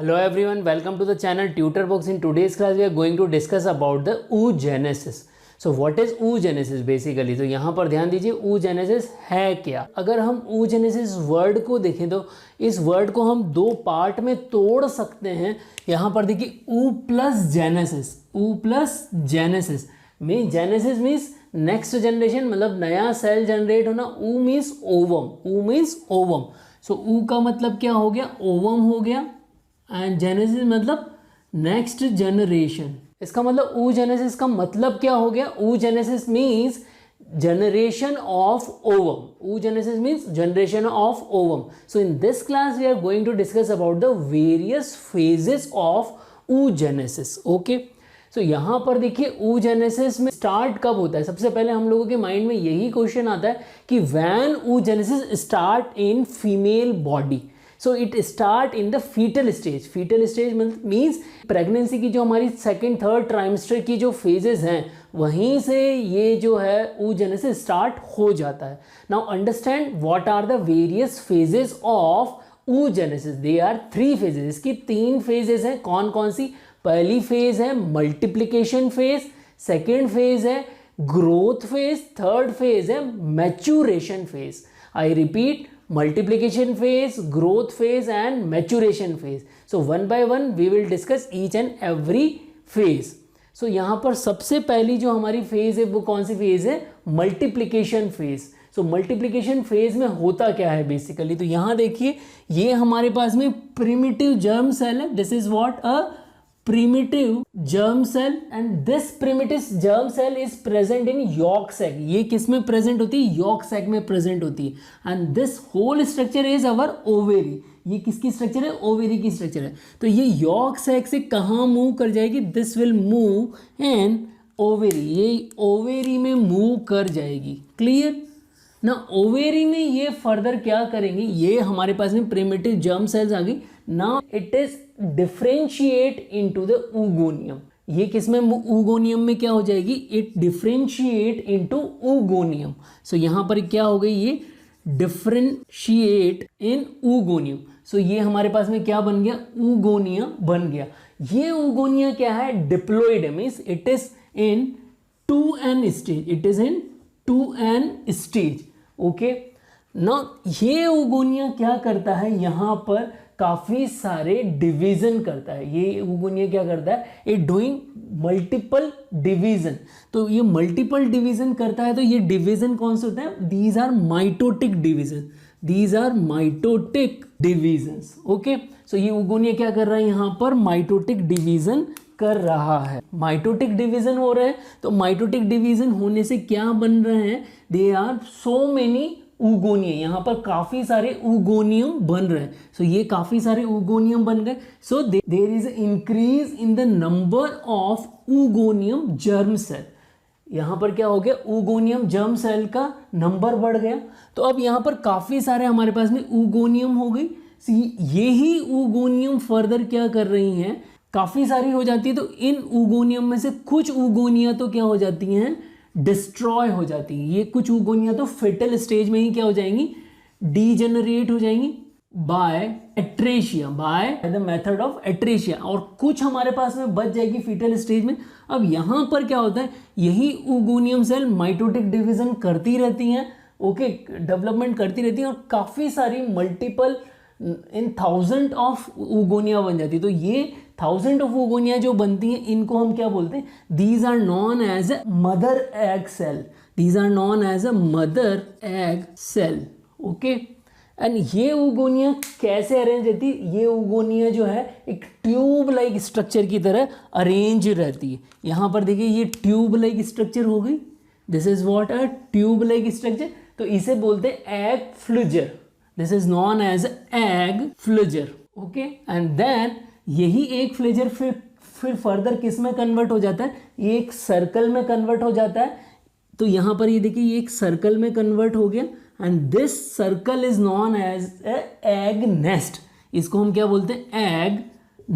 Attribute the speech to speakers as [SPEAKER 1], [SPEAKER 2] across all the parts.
[SPEAKER 1] Hello everyone, welcome to the channel TutorBox. In today's class we are going to discuss about the oogenesis. So what is oogenesis basically? तो यहाँ पर ध्यान दीजिए oogenesis है क्या. अगर हम oogenesis वर्ड को देखें तो इस वर्ड को हम दो पार्ट में तोड़ सकते हैं. यहाँ पर देखिए oo plus genesis. oo plus genesis mean genesis means next generation, मतलब नया सेल जनरेट होना. oo means ovum. oo means ovum. So oo का मतलब क्या हो गया? ओवम हो गया. एंड जेनेसिस मतलब नेक्स्ट जनरेशन. इसका मतलब oogenesis का मतलब क्या हो गया? oogenesis means generation of ovum. oogenesis means generation of ovum. So in this class we are going to discuss about the various phases of oogenesis. Okay. So यहाँ पर देखिए oogenesis में स्टार्ट कब होता है. सबसे पहले हम लोगों के माइंड में यही क्वेश्चन आता है कि when oogenesis start in female body. So it start in the fetal stage. Fetal stage means pregnancy की जो हमारी सेकेंड थर्ड ट्राइमेस्टर की जो फेजेस हैं वहीं से ये जो है oogenesis स्टार्ट हो जाता है. Now understand what are the various phases of oogenesis. They are 3 phases. इसकी 3 फेजेस हैं. कौन कौन सी? पहली फेज है मल्टीप्लिकेशन फेज, सेकेंड फेज है ग्रोथ फेज, थर्ड फेज है maturation phase. I repeat, multiplication phase, growth phase and maturation phase. So one by one we will discuss each and every phase. So यहाँ पर सबसे पहली जो हमारी phase है वो कौन सी फेज है? Multiplication phase. So multiplication phase में होता क्या है बेसिकली? तो यहाँ देखिए ये हमारे पास में प्रिमिटिव जर्म सेल है. This is what? A primitive germ cell and this primitive germ cell is present in yolk sac. ये किस में प्रेजेंट होती है? yolk sac में प्रेजेंट होती है. and this whole structure is our ovary. ये किसकी स्ट्रक्चर है? ओवेरी की स्ट्रक्चर है. तो ये yolk sac से कहाँ मूव कर जाएगी? This will move in ovary. ये ओवेरी में मूव कर जाएगी. क्लियर ना? ओवेरी में ये फर्दर क्या करेंगे? ये हमारे पास में प्रिमिटिव जर्म सेल्स आ गई. Now it is differentiate into the oogoneum. ये किसमें? oogoneum में क्या हो जाएगी? It differentiate into oogoneum. सो यहाँ पर क्या हो गई? ये डिफरेंशिएट इन oogoneum. सो ये हमारे पास में क्या बन गया? oogonia बन गया. ये oogonia क्या है? डिप्लॉइड है. Means it is in 2n stage. It is in 2n stage. Okay ना? ये oogonia क्या करता है? यहाँ पर काफ़ी सारे डिवीज़न करता है. ये oogonia क्या करता है? It doing multiple division. तो ये मल्टीपल डिवीज़न करता है. तो ये डिवीज़न कौन से होते हैं? These are mitotic division. These are mitotic divisions. Okay. So ये oogonia क्या कर रहा है? यहाँ पर माइटोटिक डिवीज़न कर रहा है. माइटोटिक डिवीज़न हो रहे हैं. तो माइटोटिक डिवीज़न होने से क्या बन रहे हैं? They are so many oogonia. यहाँ पर काफ़ी सारे oogoneum बन रहे हैं. सो ये काफ़ी सारे oogoneum बन गए. So there is increase in the number of oogoneum germ cell. यहाँ पर क्या हो गया? oogoneum germ cell का नंबर बढ़ गया. तो अब यहाँ पर काफ़ी सारे हमारे पास में oogoneum हो गई. ये ही oogoneum फर्दर क्या कर रही हैं? काफ़ी सारी हो जाती है. तो इन oogoneum में से कुछ oogonia तो क्या हो जाती हैं? डिस्ट्रॉय हो जाती है. ये कुछ oogonia तो फेटल स्टेज में ही क्या हो जाएंगी? डीजेनरेट हो जाएंगी by atresia, by the method of atresia. और कुछ हमारे पास में बच जाएगी फीटल स्टेज में. अब यहाँ पर क्या होता है? यही oogoneum सेल माइटोटिक डिवीजन करती रहती हैं. ओके, डेवलपमेंट करती रहती हैं और काफ़ी सारी मल्टीपल इन 1000 ऑफ oogonia बन जाती है. तो ये 1000 ऑफ oogonia जो बनती हैं इनको हम क्या बोलते हैं? These are known as a mother egg cell. These are known as a mother egg cell. Okay. And ये oogonia कैसे अरेंज रहती है? ये oogonia जो है एक ट्यूब लाइक स्ट्रक्चर की तरह अरेंज रहती है. यहाँ पर देखिए ये ट्यूब लाइक स्ट्रक्चर हो गई. This is what? A tube like structure. तो इसे बोलते हैं egg Pfluger. This is known as egg Pfluger. Okay. And then यही एग फ्लूजर फिर फर्दर किस में कन्वर्ट हो जाता है? ये एक सर्कल में कन्वर्ट हो जाता है. तो यहाँ पर ये देखिए ये एक सर्कल में कन्वर्ट हो गया. And this circle is known as egg nest. इसको हम क्या बोलते हैं? Egg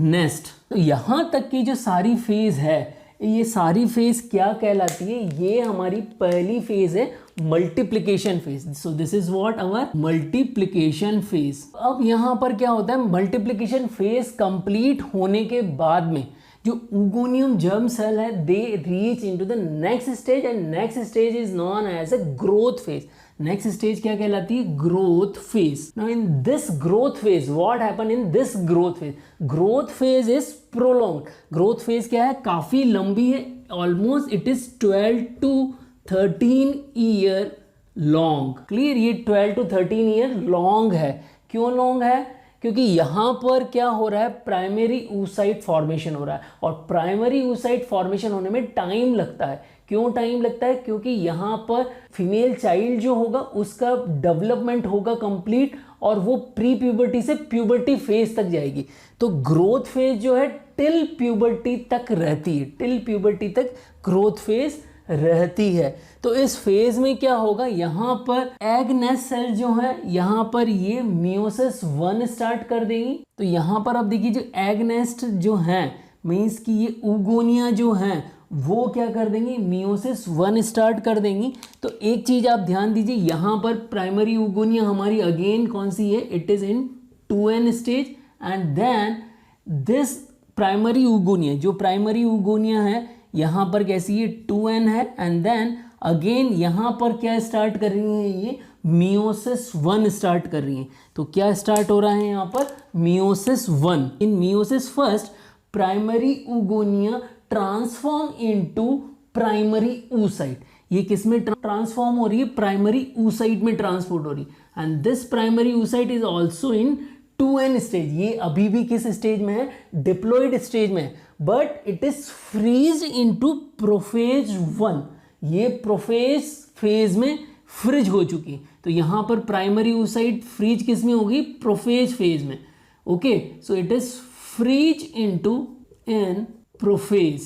[SPEAKER 1] nest. तो यहाँ तक की जो सारी फेज है, ये सारी फेज क्या कहलाती है? ये हमारी पहली फेज है multiplication phase. So this is what our multiplication phase. अब यहाँ पर क्या होता है, मल्टीप्लिकेशन फेज कंप्लीट होने के बाद में जो oogoneum germ cell है they reach into the next stage and next stage is known as a growth phase। next stage क्या कहलाती है, growth phase। now in this growth phase what happen in this growth phase, growth phase is prolonged। growth phase क्या है, काफी लंबी है, almost it is 12 to 13 year long। clear, ये 12 to 13 year long है। क्यों long है, क्योंकि यहाँ पर क्या हो रहा है, प्राइमरी oocyte फॉर्मेशन हो रहा है, और प्राइमरी oocyte फॉर्मेशन होने में टाइम लगता है। क्यों टाइम लगता है, क्योंकि यहाँ पर फीमेल चाइल्ड जो होगा उसका डेवलपमेंट होगा कंप्लीट, और वो प्री प्यूबर्टी से प्यूबर्टी फेज तक जाएगी। तो ग्रोथ फेज जो है टिल प्यूबर्टी तक रहती है, टिल प्यूबर्टी तक ग्रोथ फेज रहती है। तो इस फेज में क्या होगा, यहाँ पर एग नेस्ट सेल जो है यहाँ पर ये मियोसिस 1 स्टार्ट कर देंगी। तो यहाँ पर आप देखिए जो एग नेस्ट जो है मीन्स कि ये oogonia जो है वो क्या कर देंगी, मियोसिस 1 स्टार्ट कर देंगी। तो एक चीज आप ध्यान दीजिए, यहाँ पर प्राइमरी oogonia हमारी अगेन कौन सी है, it is in 2n stage, and then this primary oogonia, जो प्राइमरी oogonia है यहाँ पर कैसी है, 2n है, एंड देन अगेन यहाँ पर क्या स्टार्ट कर रही है, ये मियोसिस 1 स्टार्ट कर रही है। तो क्या स्टार्ट हो रहा है यहाँ पर, मियोसिस 1। इन meiosis first primary oogonia transform into primary oocyte। ये किस में ट्रांसफॉर्म हो रही है, प्राइमरी oocyte में ट्रांसपोर्ट हो रही है, and this primary oocyte is also in 2n stage. ये अभी भी किस स्टेज में है, डिप्लॉयड स्टेज में है, but it is freeze into prophase 1। ये प्रोफेज फेज में फ्रीज हो चुकी है। तो यहाँ पर प्राइमरी oocyte फ्रीज किस में होगी, प्रोफेज फेज में। Okay, so it is freeze into in prophase.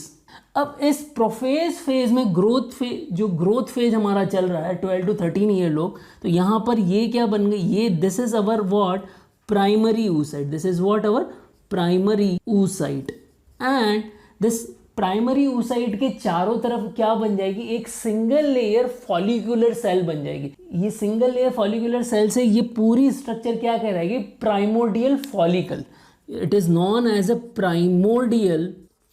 [SPEAKER 1] अब इस प्रोफेज फेज में ग्रोथ फेज, जो ग्रोथ फेज हमारा चल रहा है 12 to 13 ईयर लोग, तो यहाँ पर ये क्या बन गई, ये this is our what, primary oocyte। This is what our primary oocyte, and this primary oocyte के चारों तरफ क्या बन जाएगी, एक सिंगल लेयर फॉलिकुलर सेल बन जाएगी। ये सिंगल लेयर फॉलिकुलर सेल से ये पूरी स्ट्रक्चर क्या कहलाएगी, primordial follicle. It is known as a primordial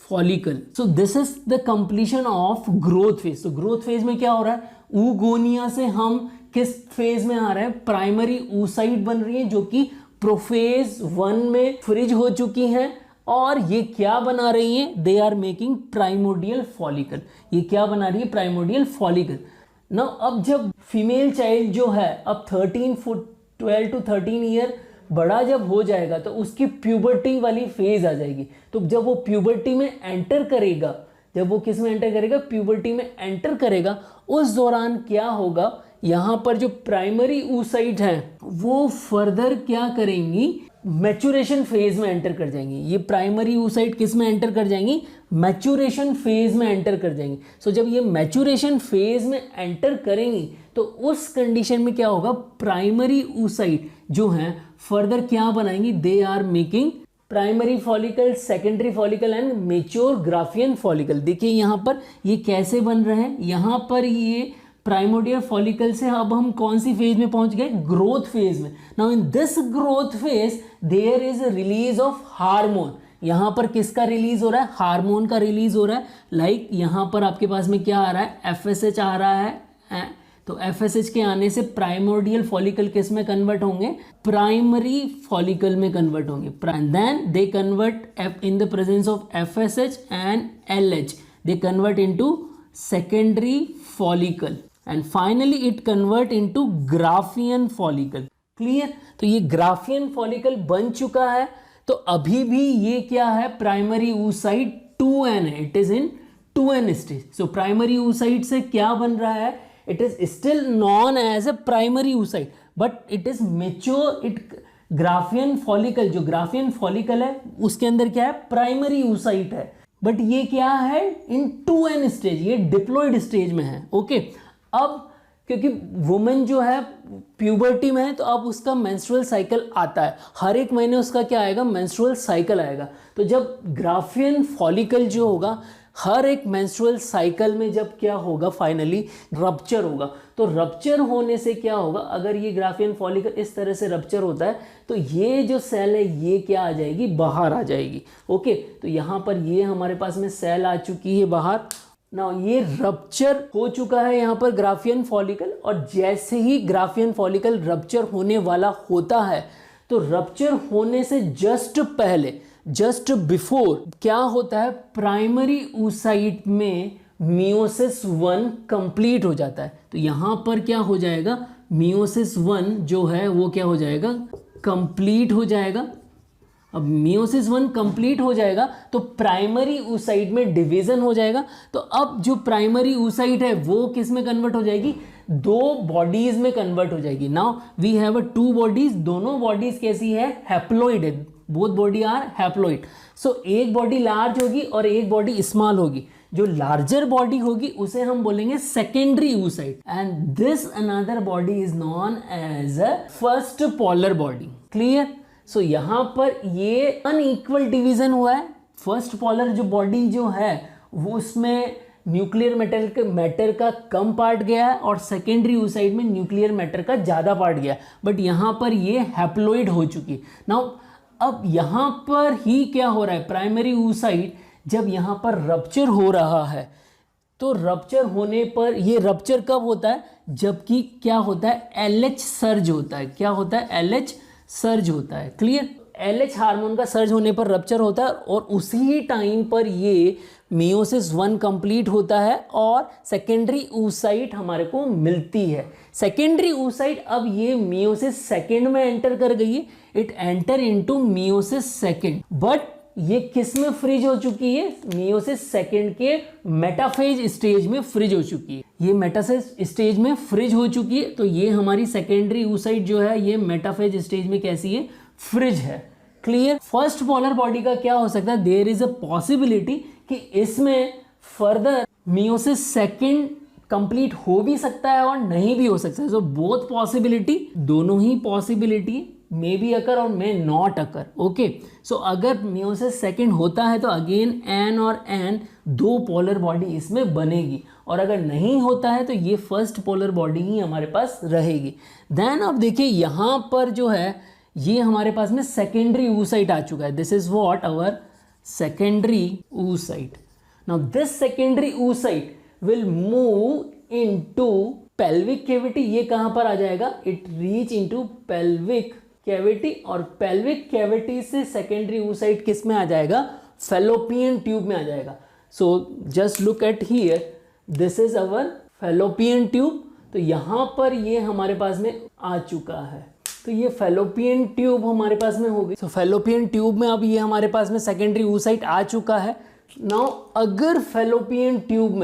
[SPEAKER 1] follicle. So this is the completion of growth phase. तो ग्रोथ फेज में क्या हो रहा है, oogonia से हम किस फेज में आ रहे हैं, प्राइमरी oocyte बन रही है जो कि प्रोफेज 1 में फ्रीज हो चुकी हैं, और ये क्या बना रही हैं, they are making primordial follicle. ये क्या बना रही है, प्राइमोर्डियल फॉलिकल। ना अब जब फीमेल चाइल्ड जो है अब 12 to 13 ईयर बड़ा जब हो जाएगा तो उसकी प्यूबर्टी वाली फेज आ जाएगी। तो जब वो प्यूबर्टी में एंटर करेगा, जब वो किस में एंटर करेगा, प्यूबर्टी में एंटर करेगा, उस दौरान क्या होगा, यहाँ पर जो प्राइमरी oocyte हैं वो फर्दर क्या करेंगी, मैच्योरेशन फेज में एंटर कर जाएंगी। ये प्राइमरी oocyte किस में एंटर कर जाएंगी, मैच्योरेशन फेज में एंटर कर जाएंगी। सो जब ये मैच्योरेशन फेज में एंटर करेंगी तो उस कंडीशन में क्या होगा, प्राइमरी oocyte जो हैं फर्दर क्या बनाएंगी, they are making primary follicle, secondary follicle and mature Graafian follicle. देखिए यहाँ पर ये कैसे बन रहे हैं, यहाँ पर ये प्राइमोर्डियल फॉलिकल से अब हम कौन सी फेज में पहुंच गए, ग्रोथ फेज में। Now in this growth phase there is a release of hormone. यहाँ पर किसका रिलीज हो रहा है, हार्मोन का रिलीज हो रहा है। लाइक यहाँ पर आपके पास में क्या आ रहा है, FSH आ रहा है। तो FSH के आने से प्राइमोर्डियल फॉलिकल किस में कन्वर्ट होंगे, प्राइमरी फॉलिकल में कन्वर्ट होंगे। And then they convert in the presence of FSH and LH, they convert into secondary follicle, and finally it convert into Graafian follicle. Clear, तो ये ग्राफियन फॉलिकल बन चुका है। तो अभी भी ये क्या है, प्राइमरी oocyte 2n है, it is in 2n stage. So primary oocyte से क्या बन रहा है, it is still known as a primary oocyte, but it is mature, it Graafian follicle, जो ग्राफियन फॉलिकल है उसके अंदर क्या है, प्राइमरी oocyte है, बट ये क्या है, इन 2n स्टेज, ये डिप्लॉयड स्टेज में है। ओके, अब क्योंकि वुमेन जो है प्यूबर्टी में है तो अब उसका मेंस्ट्रुअल साइकिल आता है, हर एक महीने उसका क्या आएगा, मेंस्ट्रुअल साइकिल आएगा। तो जब ग्राफियन फॉलिकल जो होगा हर एक मेंस्ट्रुअल साइकिल में जब क्या होगा, फाइनली रप्चर होगा। तो रप्चर होने से क्या होगा, अगर ये ग्राफियन फॉलिकल इस तरह से रप्चर होता है तो ये जो सेल है ये क्या आ जाएगी, बाहर आ जाएगी। ओके, तो यहाँ पर ये हमारे पास में सेल आ चुकी है बाहर ना, ये रप्चर हो चुका है यहाँ पर ग्राफियन फॉलिकल। और जैसे ही ग्राफियन फॉलिकल रप्चर होने वाला होता है तो रप्चर होने से जस्ट पहले, जस्ट बिफोर क्या होता है, प्राइमरी oocyte में मियोसिस 1 कंप्लीट हो जाता है। तो यहाँ पर क्या हो जाएगा, मियोसिस 1 जो है वो क्या हो जाएगा, कंप्लीट हो जाएगा। अब मियोसिस 1 कंप्लीट हो जाएगा तो प्राइमरी oocyte में डिवीजन हो जाएगा। तो अब जो प्राइमरी oocyte है वो किस में कन्वर्ट हो जाएगी, 2 बॉडीज में कन्वर्ट हो जाएगी। नाउ वी हैव 2 बॉडीज, दोनों बॉडीज कैसी है, हैप्लॉइड है, बोथ बॉडी आर हैप्लॉइड। सो एक बॉडी लार्ज होगी और एक बॉडी स्मॉल होगी। जो लार्जर बॉडी होगी उसे हम बोलेंगे secondary oocyte and this another body is known as a first polar body. Clear? So यहाँ पर ये अनइक्वल डिवीजन हुआ है। फर्स्ट पोलर जो बॉडी जो है वो उसमें न्यूक्लियर मैटर का कम पार्ट गया है और सेकेंडरी oocyte में न्यूक्लियर मैटर का ज़्यादा पार्ट गया है, बट यहाँ पर ये हैप्लॉइड हो चुकी है। नाउ अब यहाँ पर ही क्या हो रहा है, प्राइमरी oocyte जब यहाँ पर रप्चर हो रहा है तो रप्चर होने पर, ये रप्चर कब होता है, जबकि क्या होता है, LH सर्ज होता है। क्या होता है, LH सर्ज होता है। क्लियर? LH हार्मोन का सर्ज होने पर रप्चर होता है और उसी टाइम पर ये मियोसिस 1 कंप्लीट होता है और सेकेंडरी oocyte हमारे को मिलती है। सेकेंडरी oocyte अब ये मियोसिस सेकेंड में एंटर कर गई है, it enter into meiosis second, but ये किस में फ्रीज हो चुकी है, मियोसिस सेकेंड के मेटाफेज स्टेज में फ्रीज हो चुकी है। ये मेटाफेज स्टेज में फ्रीज हो चुकी है, तो ये हमारी सेकेंडरी oocyte जो है ये मेटाफेज स्टेज में कैसी है, फ्रीज है। क्लियर? फर्स्ट पोलर बॉडी का क्या हो सकता है, देयर इज अ पॉसिबिलिटी कि इसमें फर्दर मियोसिस सेकेंड कंप्लीट हो भी सकता है और नहीं भी हो सकता है। सो बोथ पॉसिबिलिटी, दोनों ही पॉसिबिलिटी मे बी अकर और मे नॉट अकर। ओके, सो अगर मियोसिस सेकेंड होता है तो अगेन एन और एन 2 पोलर बॉडी इसमें बनेगी, और अगर नहीं होता है तो ये फर्स्ट पोलर बॉडी ही हमारे पास रहेगी। देन अब देखिए यहाँ पर जो है ये हमारे पास में सेकेंडरी oocyte आ चुका है। This is what our secondary oocyte। Now this secondary oocyte will move into pelvic cavity. ये कहाँ पर आ जाएगा, it reach into pelvic cavity, और पेल्विक कैविटी से सेकेंडरी oocyte किस में आ जाएगा, फैलोपियन ट्यूब में आ जाएगा। So just look at here, this is our fallopian tube. तो यहाँ पर ये हमारे पास में आ चुका है, तो ये फैलोपियन ट्यूब हमारे पास में हो गई। तो फैलोपियन ट्यूब में अब ये हमारे पास में सेकेंडरी oocyte आ चुका है। नाउ अगर फैलोपियन ट्यूब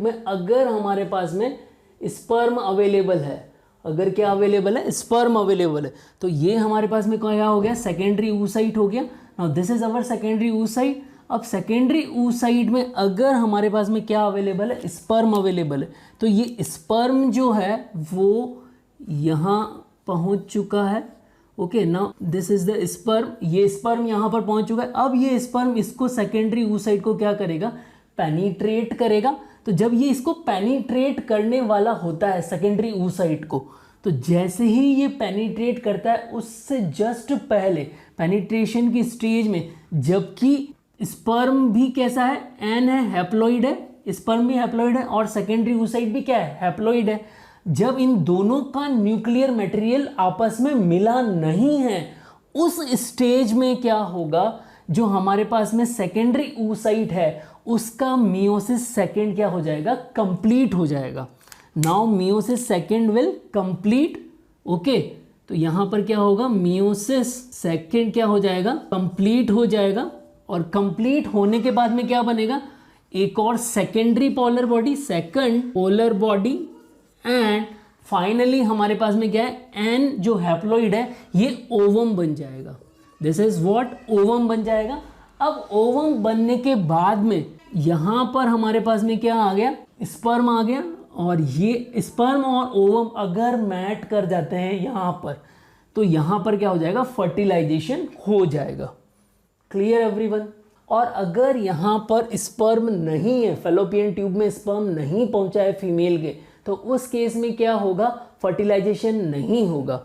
[SPEAKER 1] में अगर हमारे पास में स्पर्म अवेलेबल है, अगर क्या अवेलेबल है, स्पर्म अवेलेबल है, तो ये हमारे पास में क्या हो गया, सेकेंडरी oocyte हो गया। Now this is our secondary oocyte। अब सेकेंडरी oocyte में अगर हमारे पास में क्या अवेलेबल है, स्पर्म अवेलेबल है, तो ये स्पर्म जो है वो यहाँ पहुँच चुका है। Okay, now this is the sperm, ये स्पर्म यहाँ पर पहुँच चुका है। अब ये स्पर्म इसको सेकेंडरी oocyte को क्या करेगा, पेनिट्रेट करेगा। तो जब ये इसको पेनिट्रेट करने वाला होता है सेकेंडरी oocyte को, तो जैसे ही ये पेनिट्रेट करता है उससे जस्ट पहले पेनिट्रेशन की स्टेज में, जबकि स्पर्म भी कैसा है, एन है, हैप्लॉइड है, स्पर्म भी हैप्लॉइड है और सेकेंडरी oocyte भी क्या है, हैप्लॉइड है। जब इन दोनों का न्यूक्लियर मटेरियल आपस में मिला नहीं है, उस स्टेज में क्या होगा, जो हमारे पास में सेकेंडरी oocyte है उसका मियोसिस सेकेंड क्या हो जाएगा, कंप्लीट हो जाएगा। Now meiosis second will complete. Okay, तो यहाँ पर क्या होगा, मियोसिस सेकेंड क्या हो जाएगा, कंप्लीट हो जाएगा, और कंप्लीट होने के बाद में क्या बनेगा, एक और secondary polar body, second polar body, and finally हमारे पास में क्या है, एन जो हैप्लॉइड है ये ओवम बन जाएगा। दिस इज व्हाट, ओवम बन जाएगा। अब ओवम बनने के बाद में यहाँ पर हमारे पास में क्या आ गया, स्पर्म आ गया, और ये स्पर्म और ओवम अगर मैट कर जाते हैं यहाँ पर, तो यहाँ पर क्या हो जाएगा, फर्टिलाइजेशन हो जाएगा। Clear everyone. और अगर यहाँ पर स्पर्म नहीं है, फैलोपियन ट्यूब में स्पर्म नहीं पहुँचा है फीमेल के, तो उस केस में क्या होगा, फर्टिलाइजेशन नहीं होगा।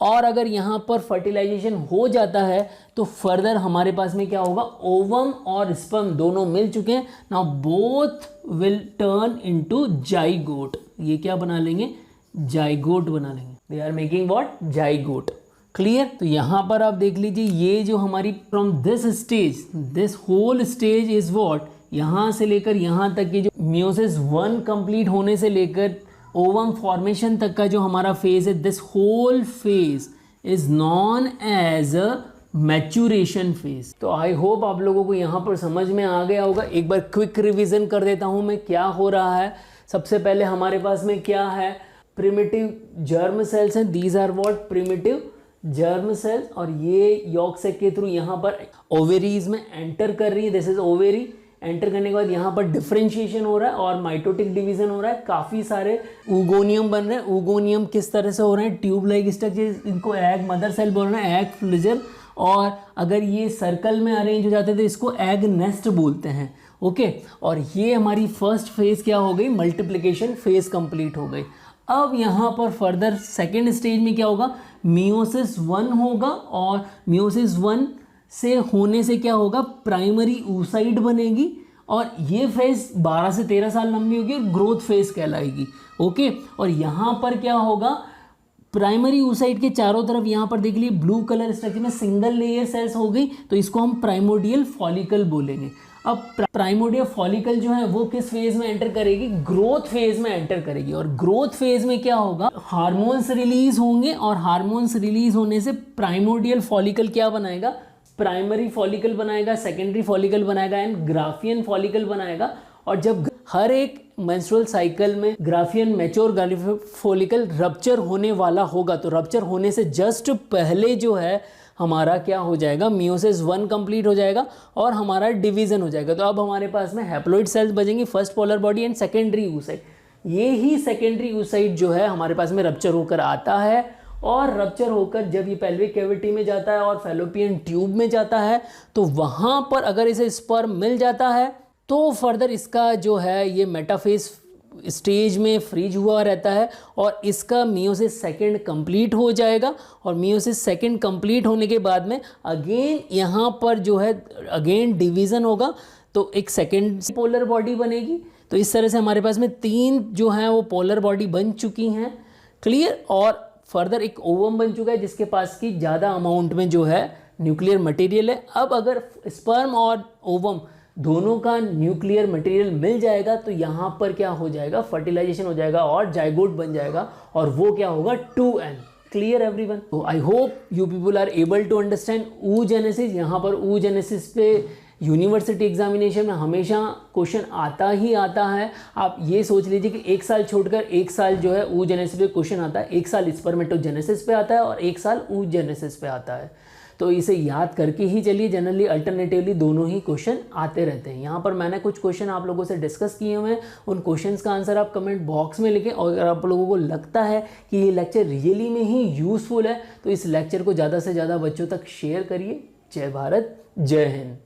[SPEAKER 1] और अगर यहाँ पर फर्टिलाइजेशन हो जाता है तो फर्दर हमारे पास में क्या होगा, ओवम और स्पर्म दोनों मिल चुके हैं। Now both will turn into zygote. ये क्या बना लेंगे, जाइगोट बना लेंगे। They are making what, zygote. Clear. तो यहाँ पर आप देख लीजिए, ये जो हमारी from this stage, this whole stage is what, यहाँ से लेकर यहाँ तक की जो मियोसिस 1 कंप्लीट होने से लेकर ओवम फॉर्मेशन तक का जो हमारा फेज है, this whole phase is known as a maturation phase. तो आई होप आप लोगों को यहाँ पर समझ में आ गया होगा। एक बार क्विक रिवीजन कर देता हूँ मैं, क्या हो रहा है। सबसे पहले हमारे पास में क्या है, प्रिमिटिव जर्म सेल्स हैं, these are what, primitive germ cells. और ये यॉक सेक के थ्रू यहाँ पर ओवेरीज में एंटर कर रही है, दिस इज ओवेरी। एंटर करने के बाद यहाँ पर डिफरेंशिएशन हो रहा है और माइटोटिक डिवीजन हो रहा है। काफ़ी सारे ऊगोनियम बन रहे हैं। ऊगोनियम किस तरह से हो रहे हैं, ट्यूब लाइक स्ट्रक्चर, इनको एग मदर सेल बोल रहे हैं, एग फ्लिजर। और अगर ये सर्कल में अरेंज हो जाते हैं तो इसको एग नेस्ट बोलते हैं। ओके, और ये हमारी फर्स्ट फेज क्या हो गई, मल्टीप्लिकेशन फेज कंप्लीट हो गई। अब यहाँ पर फर्दर सेकेंड स्टेज में क्या होगा, मियोसिस 1 होगा। और मियोसिस 1 से होने से क्या होगा, प्राइमरी oocyte बनेगी और ये फेज 12 से 13 साल लंबी होगी और ग्रोथ फेज कहलाएगी। ओके, और यहाँ पर क्या होगा, प्राइमरी oocyte के चारों तरफ यहाँ पर देख लीजिए ब्लू कलर स्ट्रक्चर में सिंगल लेयर सेल्स हो गई, तो इसको हम प्राइमोडियल फॉलिकल बोलेंगे। अब प्राइमोडियल फॉलिकल जो है वो किस फेज में एंटर करेगी, ग्रोथ फेज में एंटर करेगी। और ग्रोथ फेज में क्या होगा, हार्मोन्स रिलीज होंगे और हार्मोन्स रिलीज होने से प्राइमोडियल फॉलिकल क्या बनाएगा, प्राइमरी फॉलिकल बनाएगा, सेकेंडरी फॉलिकल बनाएगा एंड ग्राफियन फॉलिकल बनाएगा। और जब हर एक मेंस्ट्रुअल साइकिल में ग्राफियन मैच्योर फॉलिकल रप्चर होने वाला होगा, तो रप्चर होने से जस्ट पहले जो है हमारा क्या हो जाएगा, मियोसिस 1 कंप्लीट हो जाएगा और हमारा डिवीजन हो जाएगा। तो अब हमारे पास में हैप्लॉइड सेल्स बचेंगी, first polar body and secondary oocyte। ये ही सेकेंडरी oocyte जो है हमारे पास में रप्चर होकर आता है और रप्चर होकर जब ये पेल्विक कैविटी में जाता है और फैलोपियन ट्यूब में जाता है, तो वहाँ पर अगर इसे स्पर्म मिल जाता है तो फर्दर इसका जो है ये मेटाफेज स्टेज में फ्रीज हुआ रहता है और इसका मियोसिस सेकंड कंप्लीट हो जाएगा। और मियोसिस सेकंड कंप्लीट होने के बाद में अगेन यहाँ पर जो है अगेन डिवीज़न होगा, तो एक सेकंड पोलर बॉडी बनेगी। तो इस तरह से हमारे पास में 3 जो हैं वो पोलर बॉडी बन चुकी हैं। क्लियर। और फर्दर एक ओवम बन चुका है जिसके पास की ज़्यादा अमाउंट में जो है न्यूक्लियर मटेरियल है। अब अगर स्पर्म और ओवम दोनों का न्यूक्लियर मटेरियल मिल जाएगा तो यहाँ पर क्या हो जाएगा, फर्टिलाइजेशन हो जाएगा और जाइगोट बन जाएगा और वो क्या होगा, 2n। Clear everyone. तो I hope you people are able to understand oogenesis। यहाँ पर oogenesis पे यूनिवर्सिटी एग्जामिनेशन में हमेशा क्वेश्चन आता ही आता है। आप ये सोच लीजिए कि 1 साल छोड़कर 1 साल जो है oogenesis पे क्वेश्चन आता है, 1 साल स्पर्मेटोजेनेसिस पे आता है और 1 साल oogenesis पे आता है। तो इसे याद करके ही चलिए, जनरली अल्टरनेटिवली दोनों ही क्वेश्चन आते रहते हैं। यहाँ पर मैंने कुछ क्वेश्चन आप लोगों से डिस्कस किए हुए हैं, उन क्वेश्चंस का आंसर आप कमेंट बॉक्स में लिखें। और अगर आप लोगों को लगता है कि ये लेक्चर रियली में ही यूज़फुल है तो इस लेक्चर को ज़्यादा से ज़्यादा बच्चों तक शेयर करिए। जय भारत, जय हिंद।